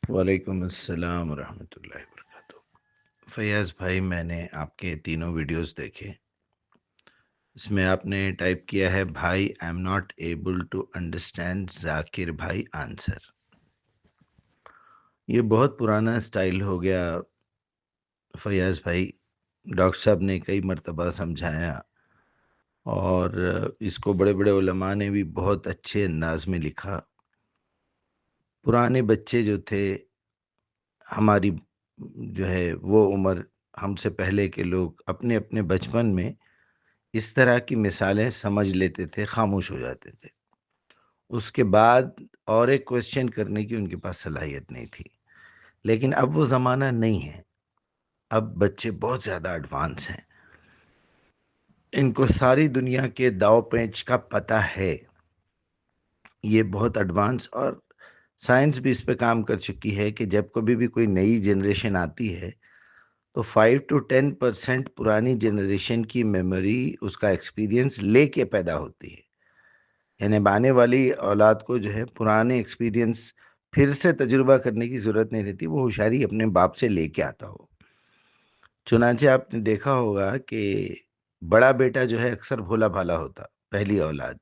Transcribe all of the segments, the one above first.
वालेकुम अस्सलाम रहमतुल्लाहि वबरकातुहू। फ़ैयाज़ भाई, मैंने आपके तीनों वीडियोस देखे। इसमें आपने टाइप किया है, भाई I am not able to understand Zakir भाई आंसर। ये बहुत पुराना स्टाइल हो गया फ़ैयाज़ भाई। डॉक्टर साहब ने कई मर्तबा समझाया और इसको बड़े बड़े उलमा ने भी बहुत अच्छे अंदाज में लिखा। पुराने बच्चे जो थे, हमारी जो है वो उम्र, हमसे पहले के लोग अपने अपने बचपन में इस तरह की मिसालें समझ लेते थे, खामोश हो जाते थे। उसके बाद और एक क्वेश्चन करने की उनके पास सलाहियत नहीं थी। लेकिन अब वो ज़माना नहीं है। अब बच्चे बहुत ज़्यादा एडवांस हैं। इनको सारी दुनिया के दाव पेच का पता है। ये बहुत एडवांस, और साइंस भी इस पे काम कर चुकी है कि जब कभी भी कोई नई जनरेशन आती है तो 5 to 10% पुरानी जनरेशन की मेमोरी, उसका एक्सपीरियंस लेके पैदा होती है। यानी आने वाली औलाद को जो है पुराने एक्सपीरियंस फिर से तजुर्बा करने की ज़रूरत नहीं रहती, वो होशियारी अपने बाप से लेके आता हो। चुनांचे आपने देखा होगा कि बड़ा बेटा जो है अक्सर भोला-भाला होता, पहली औलाद।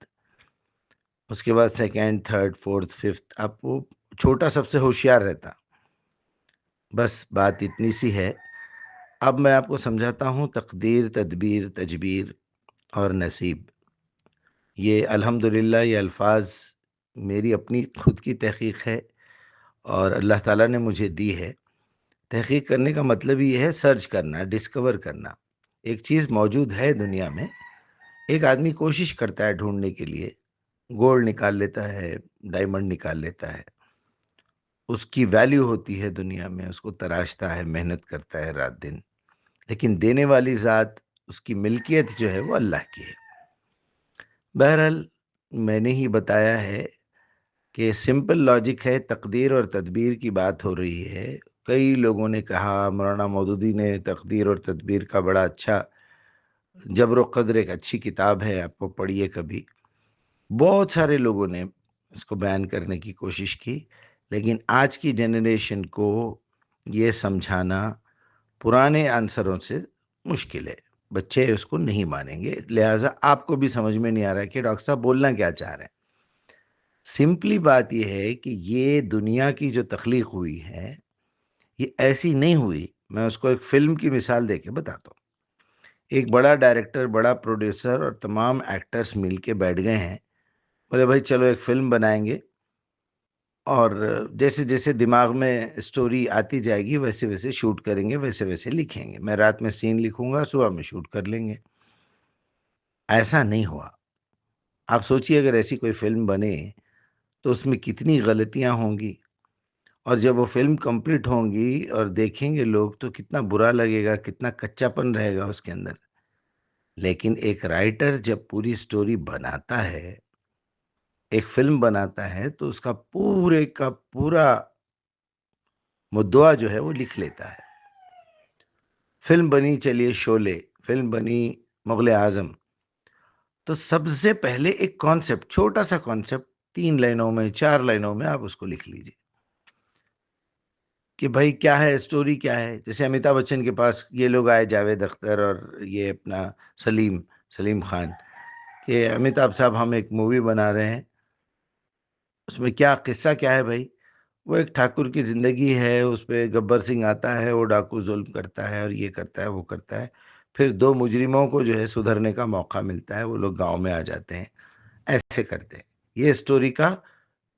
उसके बाद सेकंड, थर्ड, फोर्थ, फिफ्थ, अब वो छोटा सबसे होशियार रहता। बस बात इतनी सी है। अब मैं आपको समझाता हूँ तकदीर, तदबीर, तजबीर और नसीब। ये अल्हम्दुलिल्लाह ये अल्फ़ाज़ मेरी अपनी खुद की तहक़ीक़ है और अल्लाह ताला ने मुझे दी है। तहक़ीक़ करने का मतलब ही ये है सर्च करना, डिस्कवर करना। एक चीज़ मौजूद है दुनिया में, एक आदमी कोशिश करता है ढूँढने के लिए, गोल्ड निकाल लेता है, डायमंड निकाल लेता है। उसकी वैल्यू होती है दुनिया में, उसको तराशता है, मेहनत करता है रात-दिन। लेकिन देने वाली ज़ात, उसकी मिल्कियत जो है वो अल्लाह की है। बहरहाल, मैंने ही बताया है कि सिंपल लॉजिक है, तकदीर और तदबीर की बात हो रही है। कई लोगों ने कहा, मौलाना मौदूदी ने तकदीर और तदबीर का बड़ा अच्छा, जब्र व क़द्र एक अच्छी किताब है, आपको पढ़िए कभी। बहुत सारे लोगों ने इसको बयान करने की कोशिश की, लेकिन आज की जनरेशन को ये समझाना पुराने आंसरों से मुश्किल है। बच्चे उसको नहीं मानेंगे, लिहाज़ा आपको भी समझ में नहीं आ रहा है कि डॉक्टर साहब बोलना क्या चाह रहे हैं। सिंपली बात ये है कि ये दुनिया की जो तख्लीक हुई है, ये ऐसी नहीं हुई। मैं उसको एक फ़िल्म की मिसाल देके बताता हूँ। एक बड़ा डायरेक्टर, बड़ा प्रोड्यूसर और तमाम एक्टर्स मिल के बैठ गए हैं। बोले भाई चलो एक फ़िल्म बनाएँगे, और जैसे-जैसे दिमाग में स्टोरी आती जाएगी वैसे-वैसे शूट करेंगे, वैसे-वैसे लिखेंगे। मैं रात में सीन लिखूँगा, सुबह में शूट कर लेंगे। ऐसा नहीं हुआ। आप सोचिए अगर ऐसी कोई फ़िल्म बने तो उसमें कितनी गलतियाँ होंगी, और जब वो फ़िल्म कंप्लीट होंगी और देखेंगे लोग तो कितना बुरा लगेगा, कितना कच्चापन रहेगा उसके अंदर। लेकिन एक राइटर जब पूरी स्टोरी बनाता है, एक फ़िल्म बनाता है, तो उसका पूरे का पूरा मुद्दवा जो है वो लिख लेता है। फ़िल्म बनी चलिए शोले, फ़िल्म बनी मुग़ल ए आज़म, तो सबसे पहले एक कॉन्सेप्ट, छोटा-सा कॉन्सेप्ट, 3 लाइनों में, 4 लाइनों में आप उसको लिख लीजिए कि भाई क्या है, स्टोरी क्या है। जैसे अमिताभ बच्चन के पास ये लोग आए, जावेद अख्तर और ये अपना सलीम सलीम खान, कि अमिताभ साहब हम एक मूवी बना रहे हैं, उसमें क्या किस्सा क्या है भाई? वो एक ठाकुर की ज़िंदगी है, उसपे गब्बर सिंह आता है, वो डाकू ज़ुल्म करता है और ये करता है, वो करता है। फिर 2 मुजरिमों को जो है सुधरने का मौका मिलता है, वो लोग गाँव में आ जाते हैं, ऐसे करते हैं। ये स्टोरी का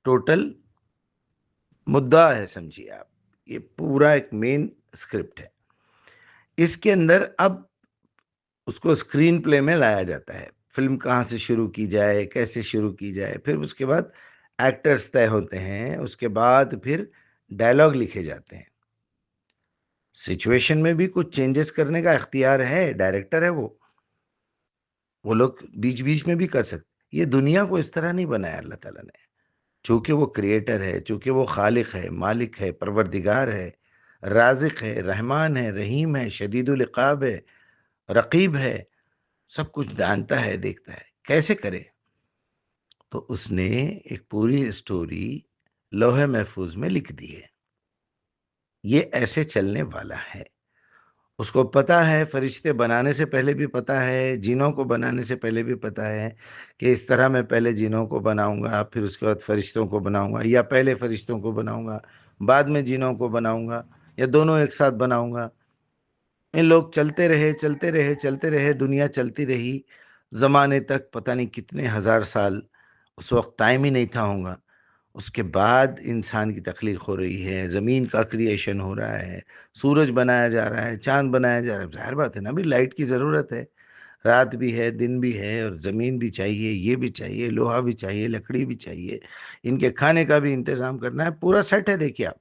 टोटल मुद्दा है, समझिए आप। ये पूरा एक मेन स्क्रिप्ट है। इसके अंदर अब उसको स्क्रीन प्ले में लाया जाता है। फ़िल्म कहाँ से शुरू की जाए, कैसे शुरू की जाए, फिर उसके बाद एक्टर्स तय होते हैं, उसके बाद फिर डायलॉग लिखे जाते हैं। सिचुएशन में भी कुछ चेंजेस करने का इख्तियार है, डायरेक्टर है वो। वो लोग बीच-बीच में भी कर सकते। ये दुनिया को इस तरह नहीं बनाया अल्लाह ताला ने। चूँकि वो क्रिएटर है, चूँकि वो खालिक है, मालिक है, परवरदिगार है, राज़िक है, रहमान है, रहीम है, शदीदुल इक़ाब है, रक़ीब है, सब कुछ जानता है, देखता है। कैसे करे? तो उसने एक पूरी स्टोरी लौहे महफ़ूज़ में लिख दी है। ये ऐसे चलने वाला है। उसको पता है, फरिश्ते बनाने से पहले भी पता है, जिनों को बनाने से पहले भी पता है कि इस तरह मैं पहले जिनों को बनाऊंगा, फिर उसके बाद फरिश्तों को बनाऊंगा, या पहले फरिश्तों को बनाऊंगा बाद में जिनों को बनाऊंगा, या दोनों एक साथ बनाऊंगा। इन लोग चलते रहे चलते रहे चलते रहे, दुनिया चलती रही जमाने तक, पता नहीं कितने हजार साल। उस वक्त टाइम ही नहीं था होगा। उसके बाद इंसान की तख्लीक हो रही है, ज़मीन का क्रिएशन हो रहा है, सूरज बनाया जा रहा है, चांद बनाया जा रहा है। जाहिर बात है ना, भी लाइट की ज़रूरत है। रात भी है, दिन भी है, और ज़मीन भी चाहिए, ये भी चाहिए, लोहा भी चाहिए, लकड़ी भी चाहिए, इनके खाने का भी इंतज़ाम करना है। पूरा सेट है। देखिए आप,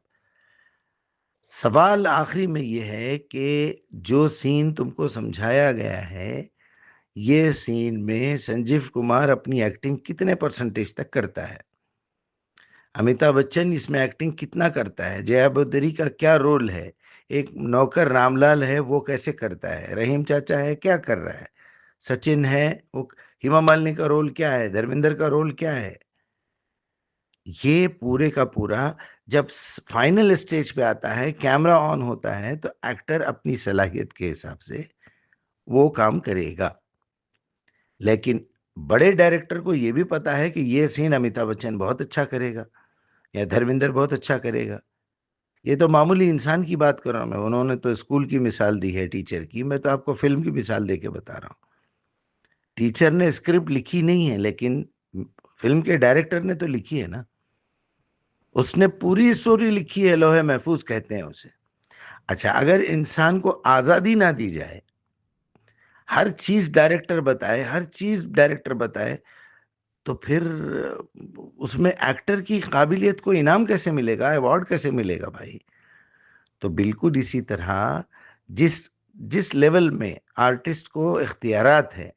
सवाल आखिरी में ये है कि जो सीन तुमको समझाया गया है, ये सीन में संजीव कुमार अपनी एक्टिंग कितने परसेंटेज तक करता है? अमिताभ बच्चन इसमें एक्टिंग कितना करता है? जया बद्री का क्या रोल है? एक नौकर रामलाल है, वो कैसे करता है? रहीम चाचा है, क्या कर रहा है? सचिन है, वो हेमा मालिनी का रोल क्या है? धर्मेंद्र का रोल क्या है? ये पूरे का पूरा जब फाइनल स्टेज पे आता है, कैमरा ऑन होता है, तो एक्टर अपनी सलाहियत के हिसाब से वो काम करेगा। लेकिन बड़े डायरेक्टर को ये भी पता है कि ये सीन अमिताभ बच्चन बहुत अच्छा करेगा या धर्मेंद्र बहुत अच्छा करेगा। ये तो मामूली इंसान की बात कर रहा हूं मैं। उन्होंने तो स्कूल की मिसाल दी है, टीचर की। मैं तो आपको फिल्म की मिसाल दे के बता रहा हूँ। टीचर ने स्क्रिप्ट लिखी नहीं है, लेकिन फिल्म के डायरेक्टर ने तो लिखी है ना। उसने पूरी स्टोरी लिखी है, लोहे महफूज कहते हैं उसे। अच्छा, अगर इंसान को आजादी ना दी जाए, हर चीज डायरेक्टर बताए, हर चीज डायरेक्टर बताए, तो फिर उसमें एक्टर की काबिलियत को इनाम कैसे मिलेगा, अवार्ड कैसे मिलेगा भाई? तो बिल्कुल इसी तरह जिस जिस लेवल में आर्टिस्ट को इख्तियारात है।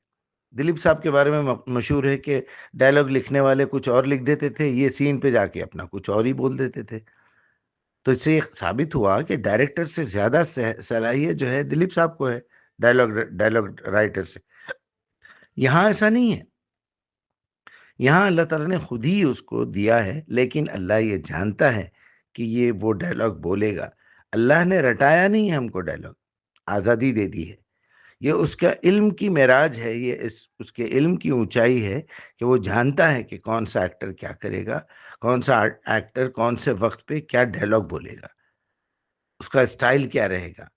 दिलीप साहब के बारे में मशहूर है कि डायलॉग लिखने वाले कुछ और लिख देते थे, ये सीन पे जाके अपना कुछ और ही बोल देते थे। तो इससे ये साबित हुआ कि डायरेक्टर से ज्यादा सलाहियत जो है दिलीप साहब को है, डायलॉग डायलॉग राइटर से। यहाँ ऐसा नहीं है। यहाँ अल्लाह ताला ने खुद ही उसको दिया है, लेकिन अल्लाह ये जानता है कि ये वो डायलॉग बोलेगा। अल्लाह ने रटाया नहीं है हमको डायलॉग, आज़ादी दे दी है। ये उसका इल्म की मेराज है, ये इस उसके इल्म की ऊंचाई है कि वो जानता है कि कौन सा एक्टर क्या करेगा, कौन सा एक्टर कौन से वक्त पे क्या डायलॉग बोलेगा, उसका स्टाइल क्या रहेगा।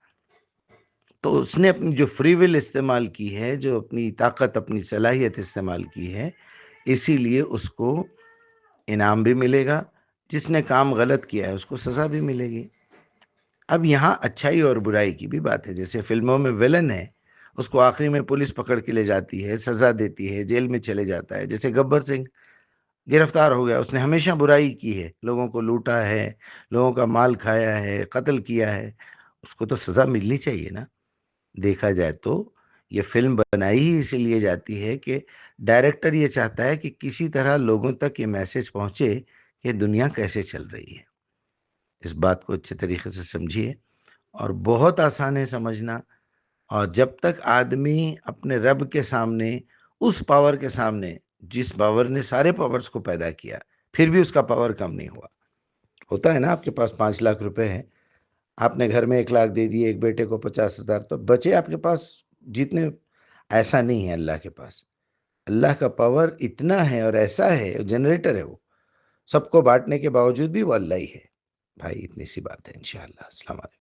तो उसने अपनी जो फ्री विल इस्तेमाल की है, जो अपनी ताकत, अपनी सलाहियत इस्तेमाल की है, इसीलिए उसको इनाम भी मिलेगा। जिसने काम गलत किया है उसको सज़ा भी मिलेगी। अब यहाँ अच्छाई और बुराई की भी बात है। जैसे फिल्मों में विलन है, उसको आखिरी में पुलिस पकड़ के ले जाती है, सज़ा देती है, जेल में चले जाता है। जैसे गब्बर सिंह गिरफ्तार हो गया, उसने हमेशा बुराई की है, लोगों को लूटा है, लोगों का माल खाया है, कत्ल किया है, उसको तो सज़ा मिलनी चाहिए ना। देखा जाए तो ये फिल्म बनाई ही इसीलिए जाती है कि डायरेक्टर ये चाहता है कि किसी तरह लोगों तक ये मैसेज पहुंचे कि दुनिया कैसे चल रही है। इस बात को अच्छे तरीके से समझिए, और बहुत आसान है समझना। और जब तक आदमी अपने रब के सामने, उस पावर के सामने जिस पावर ने सारे पावर्स को पैदा किया, फिर भी उसका पावर कम नहीं हुआ। होता है ना, आपके पास 5 लाख रुपए हैं, आपने घर में 1 लाख दे दिए, एक बेटे को 50,000, तो बचे आपके पास जितने। ऐसा नहीं है अल्लाह के पास। अल्लाह का पावर इतना है और ऐसा है, जनरेटर है वो, सबको बांटने के बावजूद भी वो अल्लाह ही है। भाई इतनी सी बात है। इंशाअल्लाह। अस्सलाम वालेकुम।